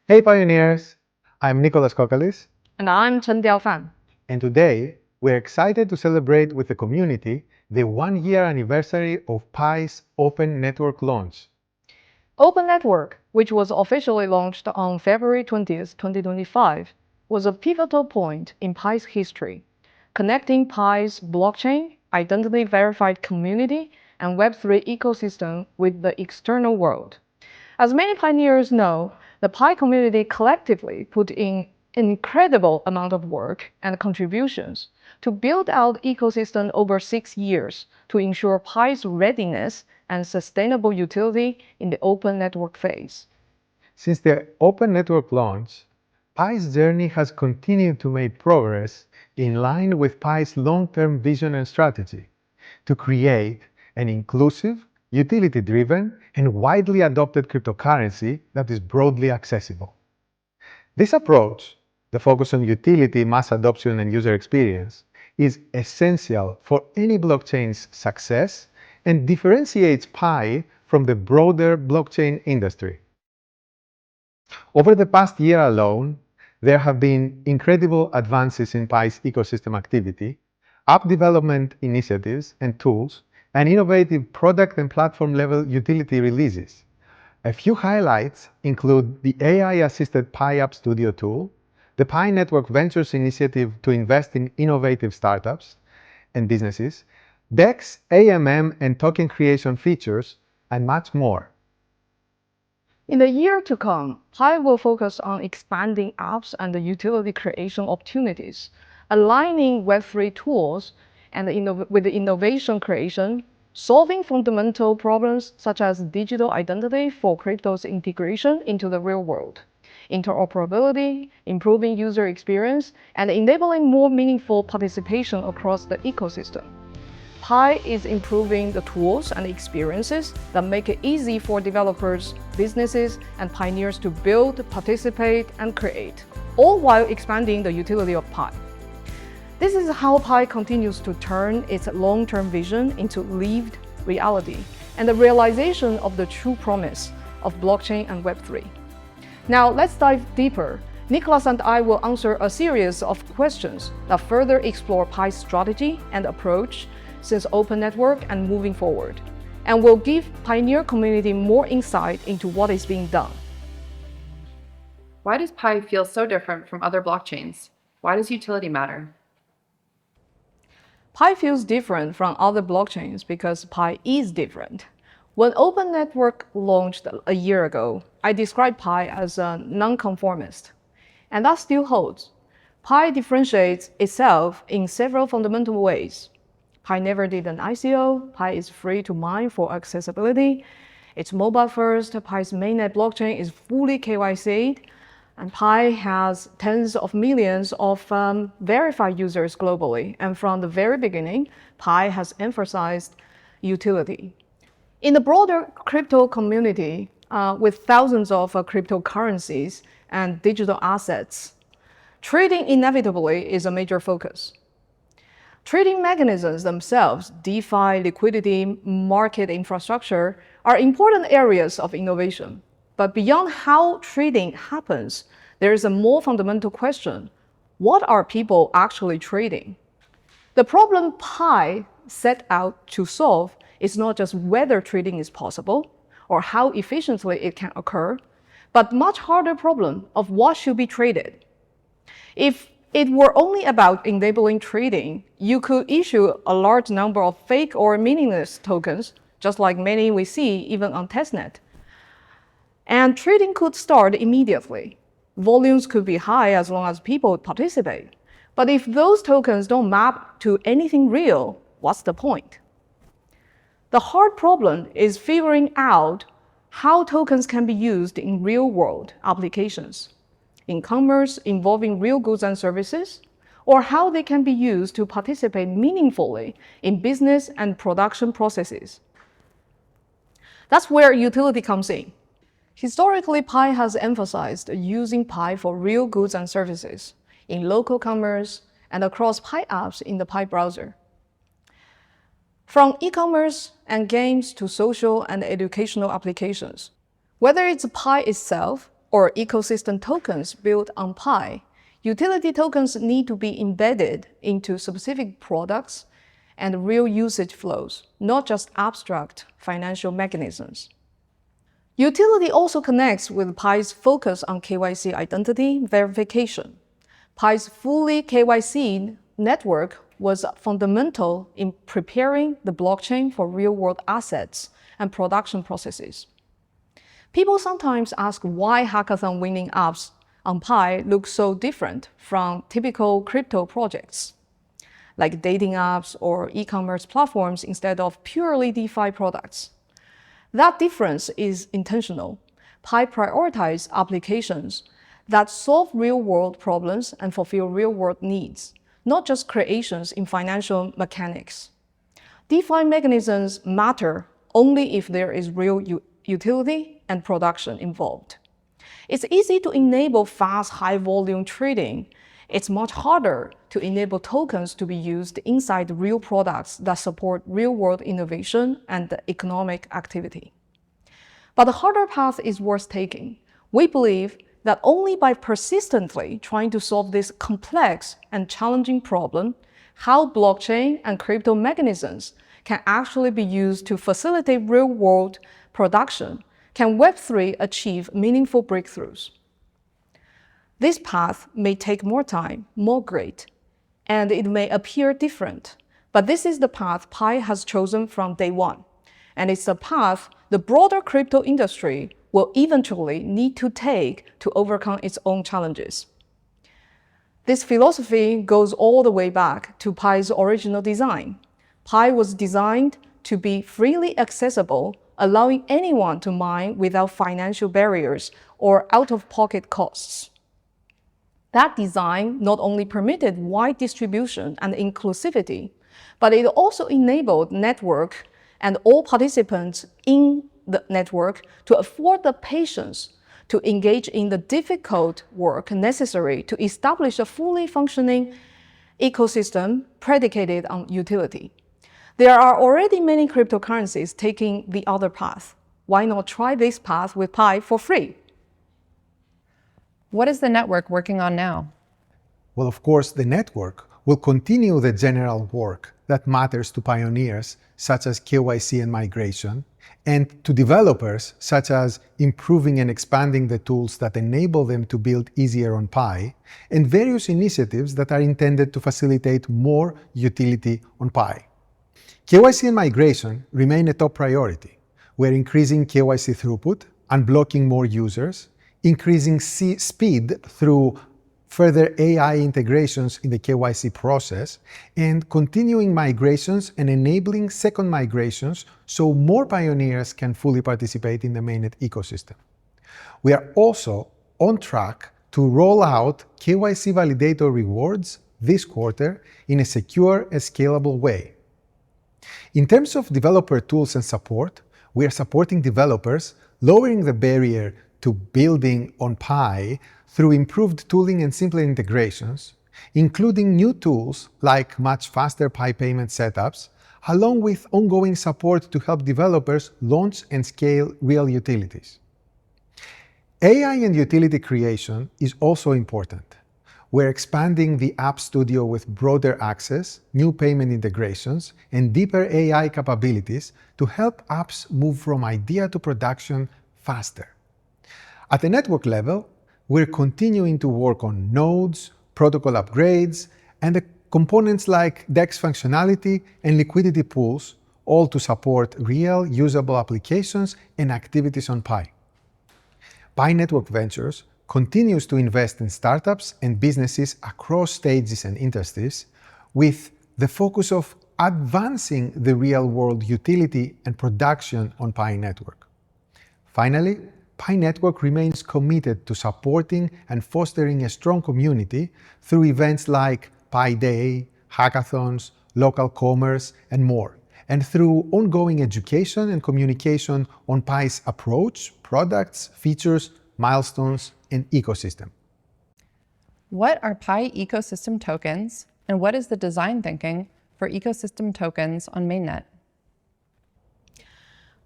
Hey pioneers! I'm Nicolas Kokalis, And I'm Chengdíofan. and today we're excited to celebrate with the community the 1-year anniversary of Pi's Open Network launch. Open Network, which was officially launched on February 20th, 2025, was a pivotal point in Pi's history, connecting Pi's blockchain, identity-verified community, and Web3 ecosystem with the external world. As many pioneers know, the Pi community collectively put in an incredible amount of work and contributions to build out ecosystem over 6 years to ensure Pi's readiness and sustainable utility in the open network phase. Since the Open Network launch, Pi's journey has continued to make progress in line with Pi's long-term vision and strategy to create an inclusive, utility-driven, and widely adopted cryptocurrency that is broadly accessible. This approach, the focus on utility, mass adoption, and user experience, is essential for any blockchain's success and differentiates Pi from the broader blockchain industry. Over the past year alone, there have been incredible advances in Pi's ecosystem activity, app development initiatives and tools, and innovative product and platform-level utility releases. A few highlights include the AI-assisted Pi App Studio tool, the Pi Network Ventures initiative to invest in innovative startups and businesses, DEX, AMM, and token creation features, and much more. In the year to come, Pi will focus on expanding apps and the utility creation opportunities, aligning Web3 tools and with the innovation creation, solving fundamental problems such as digital identity for crypto's integration into the real world, interoperability, improving user experience, and enabling more meaningful participation across the ecosystem. Pi is improving the tools and experiences that make it easy for developers, businesses, and pioneers to build, participate, and create, all while expanding the utility of Pi. This is how Pi continues to turn its long-term vision into lived reality and the realization of the true promise of blockchain and Web3. Now let's dive deeper. Nicolas and I will answer a series of questions that further explore Pi's strategy and approach since Open Network and moving forward, and will give Pioneer community more insight into what is being done. Why does Pi feel so different from other blockchains? Why does utility matter? Pi feels different from other blockchains because Pi is different. When Open Network launched a year ago, I described Pi as a nonconformist, and that still holds. Pi differentiates itself in several fundamental ways. Pi never did an ICO, Pi is free to mine for accessibility, it's mobile first, Pi's mainnet blockchain is fully KYC'd, and Pi has tens of millions of verified users globally. And from the very beginning, Pi has emphasized utility. In the broader crypto community, with thousands of cryptocurrencies and digital assets, trading inevitably is a major focus. Trading mechanisms themselves, DeFi, liquidity, market infrastructure, are important areas of innovation. But beyond how trading happens, there is a more fundamental question. What are people actually trading? The problem Pi set out to solve is not just whether trading is possible or how efficiently it can occur, but much harder problem of what should be traded. If it were only about enabling trading, you could issue a large number of fake or meaningless tokens, just like many we see even on testnet. And trading could start immediately. Volumes could be high as long as people participate. But if those tokens don't map to anything real, what's the point? The hard problem is figuring out how tokens can be used in real-world applications, in commerce involving real goods and services, or how they can be used to participate meaningfully in business and production processes. That's where utility comes in. Historically, Pi has emphasized using Pi for real goods and services in local commerce and across Pi apps in the Pi browser. From e-commerce and games to social and educational applications, whether it's Pi itself or ecosystem tokens built on Pi, utility tokens need to be embedded into specific products and real usage flows, not just abstract financial mechanisms. Utility also connects with Pi's focus on KYC identity verification. Pi's fully KYC network was fundamental in preparing the blockchain for real-world assets and production processes. People sometimes ask why hackathon winning apps on Pi look so different from typical crypto projects, like dating apps or e-commerce platforms instead of purely DeFi products. That difference is intentional. Pi prioritizes applications that solve real-world problems and fulfill real-world needs, not just creations in financial mechanics. DeFi mechanisms matter only if there is real utility and production involved. It's easy to enable fast, high-volume trading. It's much harder to enable tokens to be used inside real products that support real-world innovation and economic activity. But the harder path is worth taking. We believe that only by persistently trying to solve this complex and challenging problem, how blockchain and crypto mechanisms can actually be used to facilitate real-world production, can Web3 achieve meaningful breakthroughs. This path may take more time, more grit, and it may appear different, but this is the path Pi has chosen from day one, and it's the path the broader crypto industry will eventually need to take to overcome its own challenges. This philosophy goes all the way back to Pi's original design. Pi was designed to be freely accessible, allowing anyone to mine without financial barriers or out-of-pocket costs. That design not only permitted wide distribution and inclusivity, but it also enabled network and all participants in the network to afford the patience to engage in the difficult work necessary to establish a fully functioning ecosystem predicated on utility. There are already many cryptocurrencies taking the other path. Why not try this path with Pi for free? What is the network working on now? Well, of course, the network will continue the general work that matters to pioneers, such as KYC and migration, and to developers, such as improving and expanding the tools that enable them to build easier on Pi, and various initiatives that are intended to facilitate more utility on Pi. KYC and migration remain a top priority. We're increasing KYC throughput, unblocking more users, increasing speed through further AI integrations in the KYC process, and continuing migrations and enabling second migrations so more pioneers can fully participate in the mainnet ecosystem. We are also on track to roll out KYC validator rewards this quarter in a secure and scalable way. In terms of developer tools and support, we are supporting developers, lowering the barrier to building on Pi through improved tooling and simpler integrations, including new tools like much faster Pi payment setups, along with ongoing support to help developers launch and scale real utilities. AI and utility creation is also important. We're expanding the App Studio with broader access, new payment integrations, and deeper AI capabilities to help apps move from idea to production faster. At the network level, we're continuing to work on nodes, protocol upgrades, and the components like DEX functionality and liquidity pools, all to support real, usable applications and activities on Pi. Pi Network Ventures continues to invest in startups and businesses across stages and industries with the focus of advancing the real-world utility and production on Pi Network. Finally, Pi Network remains committed to supporting and fostering a strong community through events like Pi Day, hackathons, local commerce, and more, and through ongoing education and communication on Pi's approach, products, features, milestones, and ecosystem. What are Pi ecosystem tokens, and what is the design thinking for ecosystem tokens on mainnet?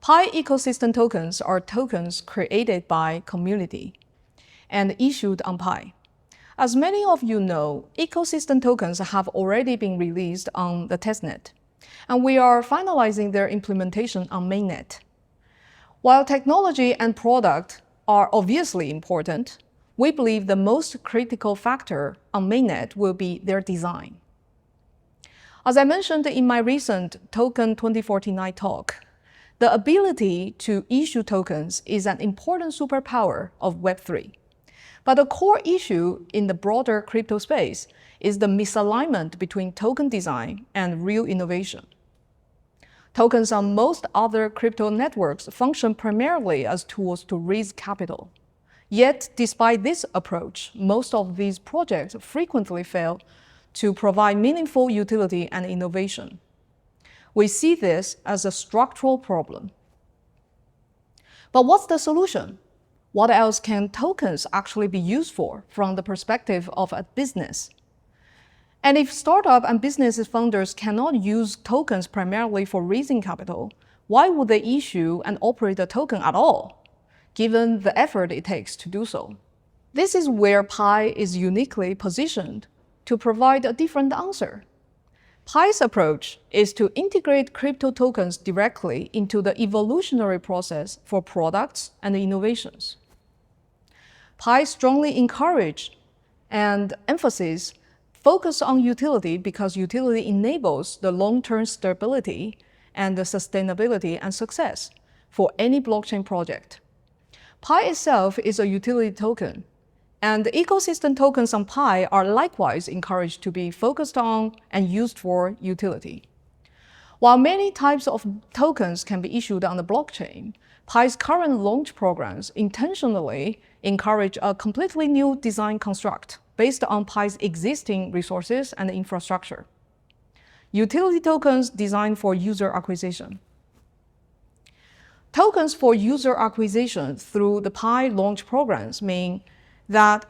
Pi ecosystem tokens are tokens created by community. and issued on Pi. As many of you know, ecosystem tokens have already been released on the testnet, and we are finalizing their implementation on mainnet. While technology and product are obviously important, we believe the most critical factor on mainnet will be their design. As I mentioned in my recent Token 2049 talk, the ability to issue tokens is an important superpower of Web3. But the core issue in the broader crypto space is the misalignment between token design and real innovation. Tokens on most other crypto networks function primarily as tools to raise capital. Yet, despite this approach, most of these projects frequently fail to provide meaningful utility and innovation. We see this as a structural problem. But what's the solution? What else can tokens actually be used for from the perspective of a business? And if startup and business founders cannot use tokens primarily for raising capital, why would they issue and operate a token at all, given the effort it takes to do so? This is where Pi is uniquely positioned to provide a different answer. Pi's approach is to integrate crypto tokens directly into the evolutionary process for products and innovations. Pi strongly encourages and emphasizes focus on utility because utility enables the long-term stability and the sustainability and success for any blockchain project. Pi itself is a utility token, and the ecosystem tokens on Pi are likewise encouraged to be focused on and used for utility. While many types of tokens can be issued on the blockchain, Pi's current launch programs intentionally encourage a completely new design construct based on Pi's existing resources and infrastructure. Utility tokens designed for user acquisition. Tokens for user acquisition through the Pi launch programs mean that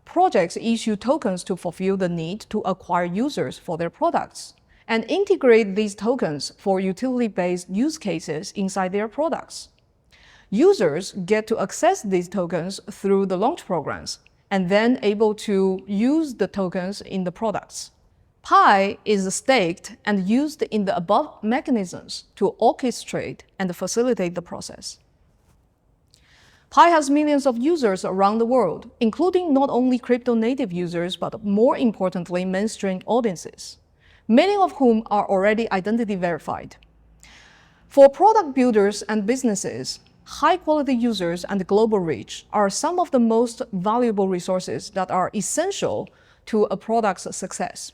projects issue tokens to fulfill the need to acquire users for their products and integrate these tokens for utility-based use cases inside their products. Users get to access these tokens through the launch programs and then able to use the tokens in the products. Pi is staked and used in the above mechanisms to orchestrate and facilitate the process. Pi has millions of users around the world, including not only crypto-native users, but more importantly, mainstream audiences, many of whom are already identity verified. For product builders and businesses, high-quality users and global reach are some of the most valuable resources that are essential to a product's success.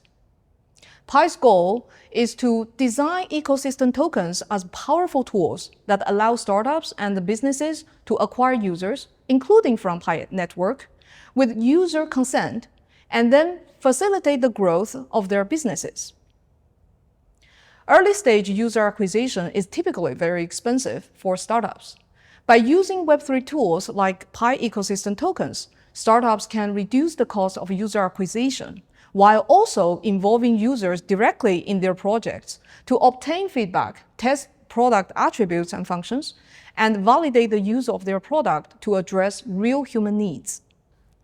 Pi's goal is to design ecosystem tokens as powerful tools that allow startups and businesses to acquire users, including from Pi network, with user consent, and then facilitate the growth of their businesses. Early-stage user acquisition is typically very expensive for startups. By using Web3 tools like Pi ecosystem tokens, startups can reduce the cost of user acquisition, while also involving users directly in their projects to obtain feedback, test product attributes and functions, and validate the use of their product to address real human needs.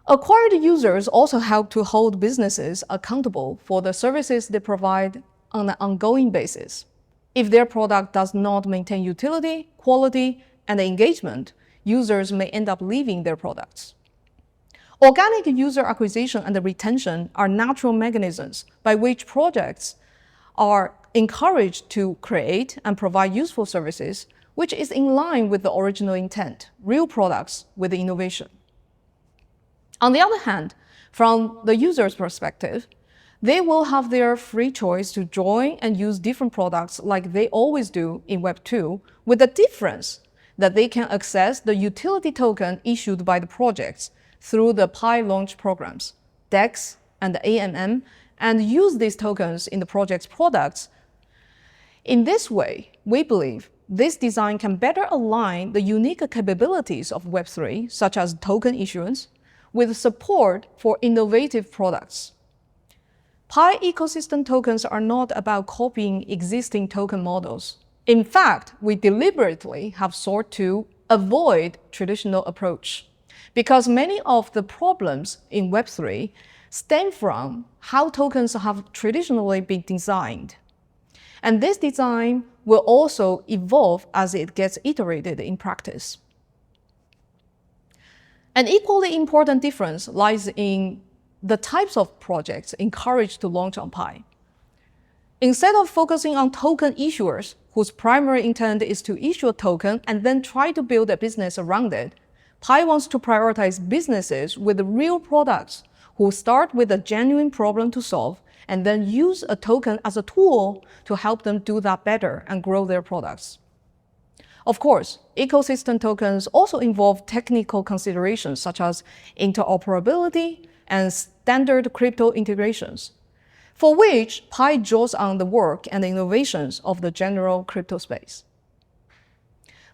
Acquired users also help to hold businesses accountable for the services they provide on an ongoing basis. If their product does not maintain utility, quality, and engagement, users may end up leaving their products. Organic user acquisition and retention are natural mechanisms by which projects are encouraged to create and provide useful services, which is in line with the original intent, real products with innovation. On the other hand, from the user's perspective, they will have their free choice to join and use different products like they always do in Web 2, with the difference that they can access the utility token issued by the projects through the Pi launch programs, DEX and AMM, and use these tokens in the project's products. In this way, we believe this design can better align the unique capabilities of Web3, such as token issuance, with support for innovative products. Pi ecosystem tokens are not about copying existing token models. In fact, we deliberately have sought to avoid traditional approach. because many of the problems in Web3 stem from how tokens have traditionally been designed. And this design will also evolve as it gets iterated in practice. An equally important difference lies in the types of projects encouraged to launch on Pi. Instead of focusing on token issuers, whose primary intent is to issue a token and then try to build a business around it, Pi wants to prioritize businesses with real products who start with a genuine problem to solve and then use a token as a tool to help them do that better and grow their products. Of course, ecosystem tokens also involve technical considerations such as interoperability and standard crypto integrations, for which Pi draws on the work and the innovations of the general crypto space.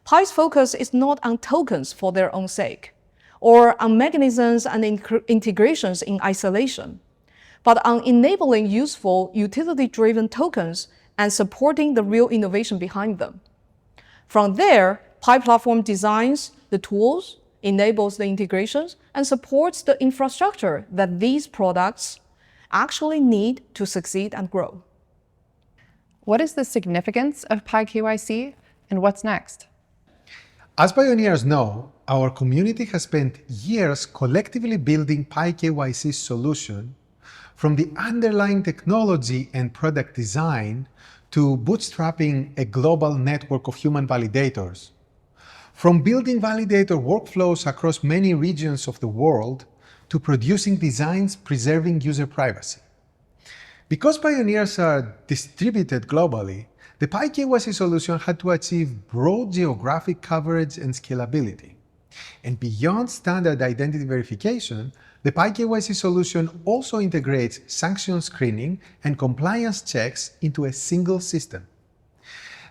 Pi's focus is not on tokens for their own sake, or on mechanisms and integrations in isolation, but on enabling useful utility-driven tokens and supporting the real innovation behind them. From there, Pi platform designs the tools, enables the integrations, and supports the infrastructure that these products actually need to succeed and grow. What is the significance of Pi KYC, and what's next? As pioneers know, our community has spent years collectively building Pi KYC solution from the underlying technology and product design to bootstrapping a global network of human validators. From building validator workflows across many regions of the world to producing designs preserving user privacy. Because pioneers are distributed globally, the Pi KYC solution had to achieve broad geographic coverage and scalability. And beyond standard identity verification, the Pi KYC solution also integrates sanction screening and compliance checks into a single system.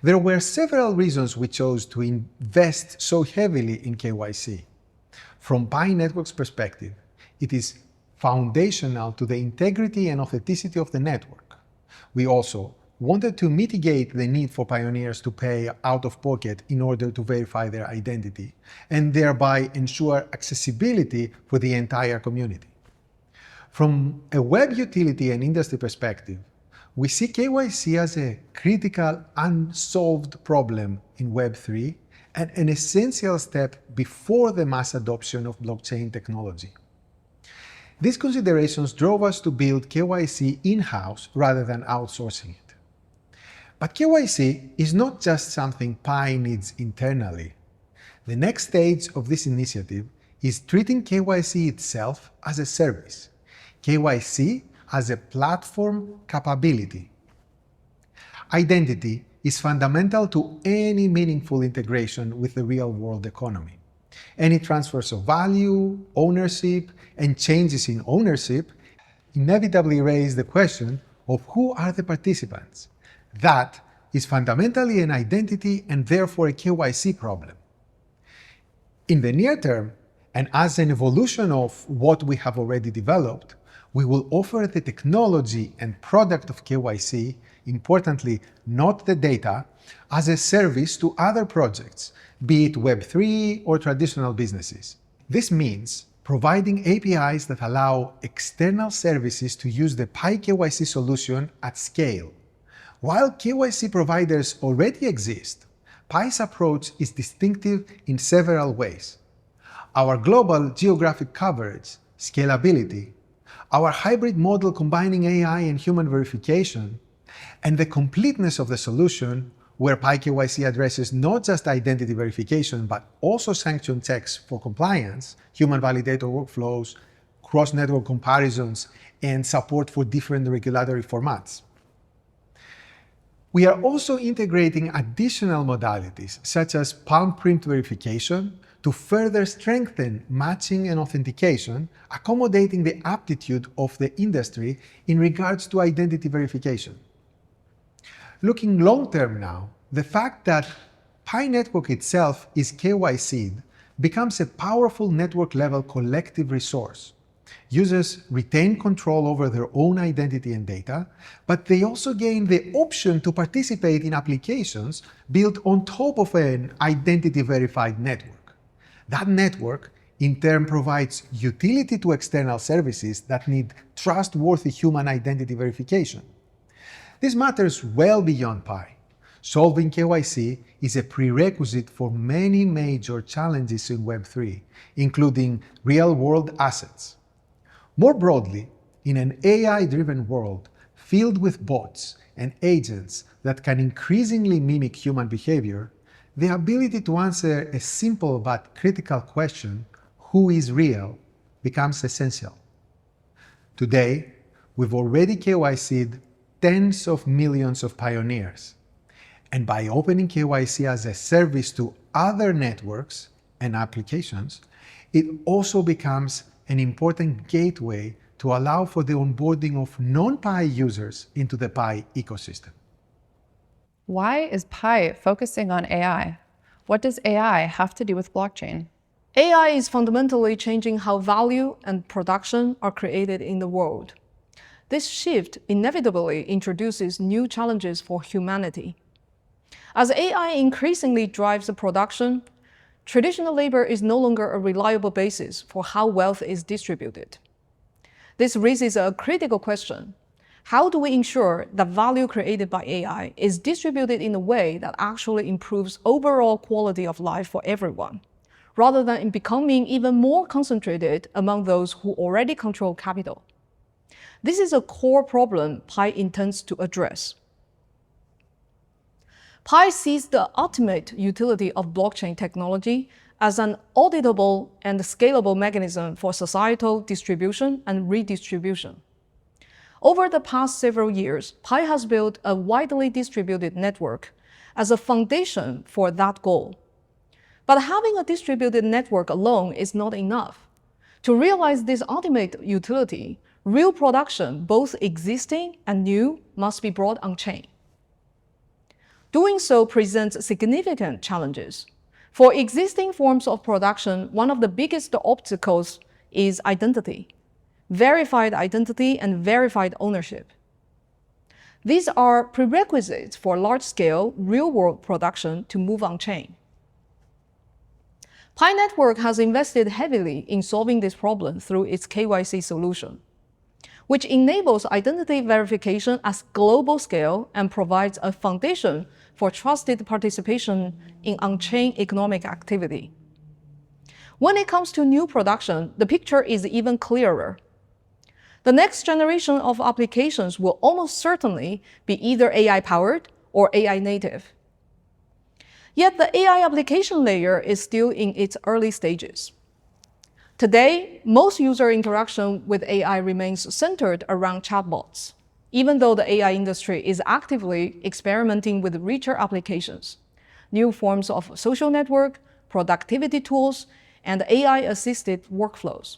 There were several reasons we chose to invest so heavily in KYC. From Pi Network's perspective, it is foundational to the integrity and authenticity of the network. We also wanted to mitigate the need for pioneers to pay out of pocket in order to verify their identity, and thereby ensure accessibility for the entire community. From a web utility and industry perspective, we see KYC as a critical, unsolved problem in Web3 and an essential step before the mass adoption of blockchain technology. These considerations drove us to build KYC in-house rather than outsourcing it. But KYC is not just something Pi needs internally. The next stage of this initiative is treating KYC itself as a service, KYC as a platform capability. Identity is fundamental to any meaningful integration with the real-world economy. Any transfers of value, ownership, and changes in ownership inevitably raise the question of who are the participants. That is fundamentally an identity and therefore a KYC problem. In the near term, and as an evolution of what we have already developed, we will offer the technology and product of KYC, importantly, not the data, as a service to other projects, be it Web3 or traditional businesses. This means providing APIs that allow external services to use the Pi KYC solution at scale. While KYC providers already exist, Pi's approach is distinctive in several ways. Our global geographic coverage, scalability, our hybrid model combining AI and human verification, and the completeness of the solution where Pi KYC addresses not just identity verification, but also sanction checks for compliance, human validator workflows, cross-network comparisons, and support for different regulatory formats. We are also integrating additional modalities, such as palm print verification, to further strengthen matching and authentication, accommodating the aptitude of the industry in regards to identity verification. Looking long-term now, the fact that Pi Network itself is KYC'd becomes a powerful network-level collective resource. Users retain control over their own identity and data, but they also gain the option to participate in applications built on top of an identity-verified network. That network in turn provides utility to external services that need trustworthy human identity verification. This matters well beyond Pi. Solving KYC is a prerequisite for many major challenges in Web3, including real-world assets. More broadly, in an AI-driven world filled with bots and agents that can increasingly mimic human behavior, the ability to answer a simple but critical question, who is real, becomes essential. Today, we've already KYC'd tens of millions of pioneers. And by opening KYC as a service to other networks and applications, it also becomes an important gateway to allow for the onboarding of non-Pi users into the Pi ecosystem. Why is Pi focusing on AI? What does AI have to do with blockchain? AI is fundamentally changing how value and production are created in the world. This shift inevitably introduces new challenges for humanity. As AI increasingly drives the production, traditional labor is no longer a reliable basis for how wealth is distributed. This raises a critical question. How do we ensure that value created by AI is distributed in a way that actually improves overall quality of life for everyone, rather than in becoming even more concentrated among those who already control capital? This is a core problem Pi intends to address. Pi sees the ultimate utility of blockchain technology as an auditable and scalable mechanism for societal distribution and redistribution. Over the past several years, Pi has built a widely distributed network as a foundation for that goal. But having a distributed network alone is not enough. To realize this ultimate utility, real production, both existing and new, must be brought on-chain. Doing so presents significant challenges. For existing forms of production, one of the biggest obstacles is identity, verified identity and verified ownership. These are prerequisites for large-scale, real-world production to move on-chain. Pi Network has invested heavily in solving this problem through its KYC solution, which enables identity verification at global scale and provides a foundation for trusted participation in on-chain economic activity. When it comes to new production, the picture is even clearer. The next generation of applications will almost certainly be either AI-powered or AI-native. Yet the AI application layer is still in its early stages. Today, most user interaction with AI remains centered around chatbots, even though the AI industry is actively experimenting with richer applications, new forms of social network, productivity tools, and AI-assisted workflows.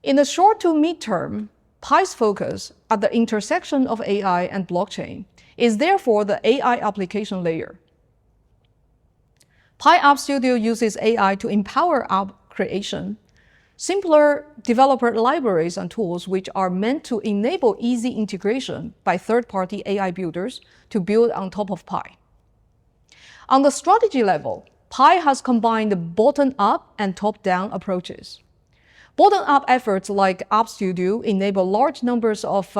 In the short to mid-term, Pi's focus at the intersection of AI and blockchain is therefore the AI application layer. Pi App Studio uses AI to empower app creation, simpler developer libraries and tools which are meant to enable easy integration by third-party AI builders to build on top of Pi. On the strategy level, Pi has combined bottom-up and top-down approaches. Bottom-up efforts like App Studio enable large numbers of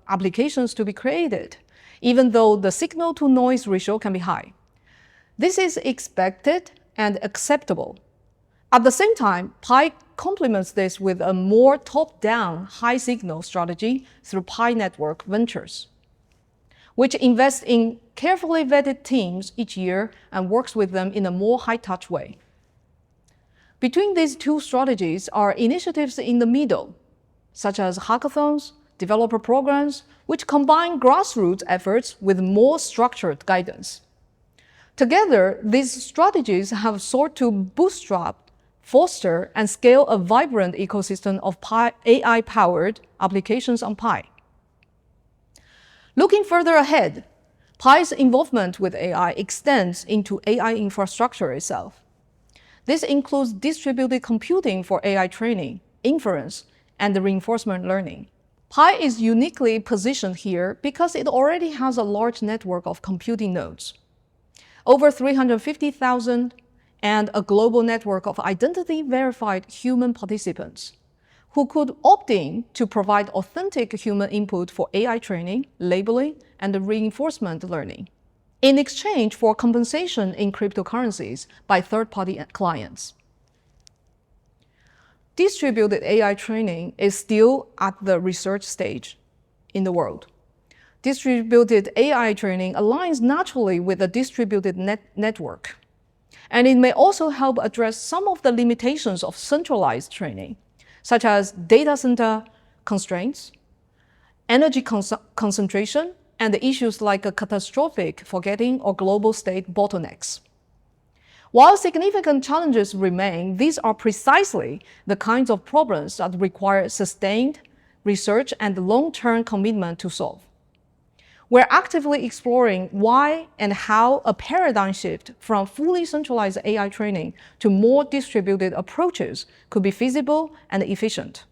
applications to be created, even though the signal-to-noise ratio can be high. This is expected and acceptable. At the same time, Pi complements this with a more top-down, high-signal strategy through Pi Network Ventures, which invests in carefully vetted teams each year and works with them in a more high-touch way. Between these two strategies are initiatives in the middle, such as hackathons, developer programs, which combine grassroots efforts with more structured guidance. Together, these strategies have sought to bootstrap, foster, and scale a vibrant ecosystem of AI-powered applications on Pi. Looking further ahead, Pi's involvement with AI extends into AI infrastructure itself. This includes distributed computing for AI training, inference, and reinforcement learning. Pi is uniquely positioned here because it already has a large network of computing nodes, over 350,000, and a global network of identity-verified human participants who could opt in to provide authentic human input for AI training, labeling, and reinforcement learning, in exchange for compensation in cryptocurrencies by third-party clients. Distributed AI training is still at the research stage in the world. Distributed AI training aligns naturally with a distributed network, and it may also help address some of the limitations of centralized training, such as data center constraints, energy concentration, and issues like a catastrophic forgetting or global state bottlenecks. While significant challenges remain, these are precisely the kinds of problems that require sustained research and long-term commitment to solve. We're actively exploring why and how a paradigm shift from fully centralized AI training to more distributed approaches could be feasible and efficient.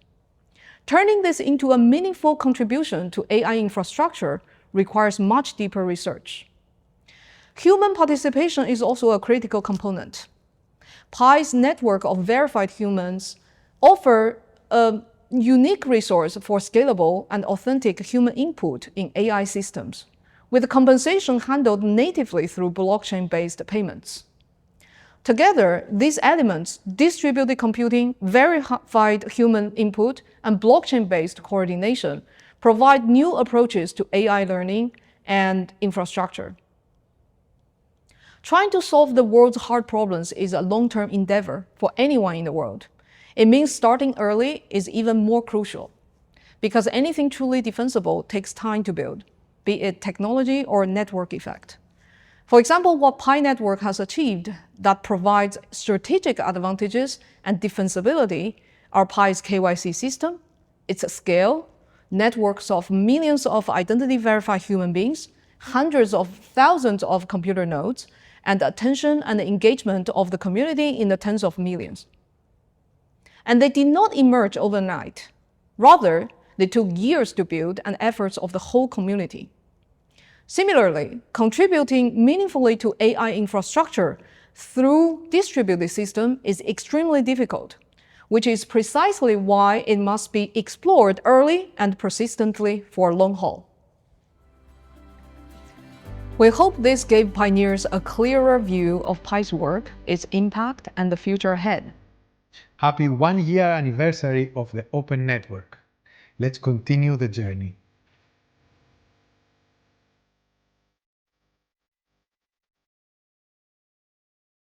Turning this into a meaningful contribution to AI infrastructure requires much deeper research. Human participation is also a critical component. Pi's network of verified humans offer a unique resource for scalable and authentic human input in AI systems, with compensation handled natively through blockchain-based payments. Together, these elements, distributed computing, verified human input, and blockchain-based coordination, provide new approaches to AI learning and infrastructure. Trying to solve the world's hard problems is a long-term endeavor for anyone in the world. It means starting early is even more crucial, because anything truly defensible takes time to build, be it technology or network effect. For example, what Pi network has achieved that provides strategic advantages and defensibility are Pi's KYC system, its scale, networks of millions of identity-verified human beings, hundreds of thousands of computer nodes, and the attention and the engagement of the community in the tens of millions. And they did not emerge overnight. Rather, they took years to build and efforts of the whole community. Similarly, contributing meaningfully to AI infrastructure through distributed system is extremely difficult, which is precisely why it must be explored early and persistently for long haul. We hope this gave pioneers a clearer view of Pi's work, its impact, and the future ahead. Happy 1-year anniversary of the Open Network. Let's continue the journey.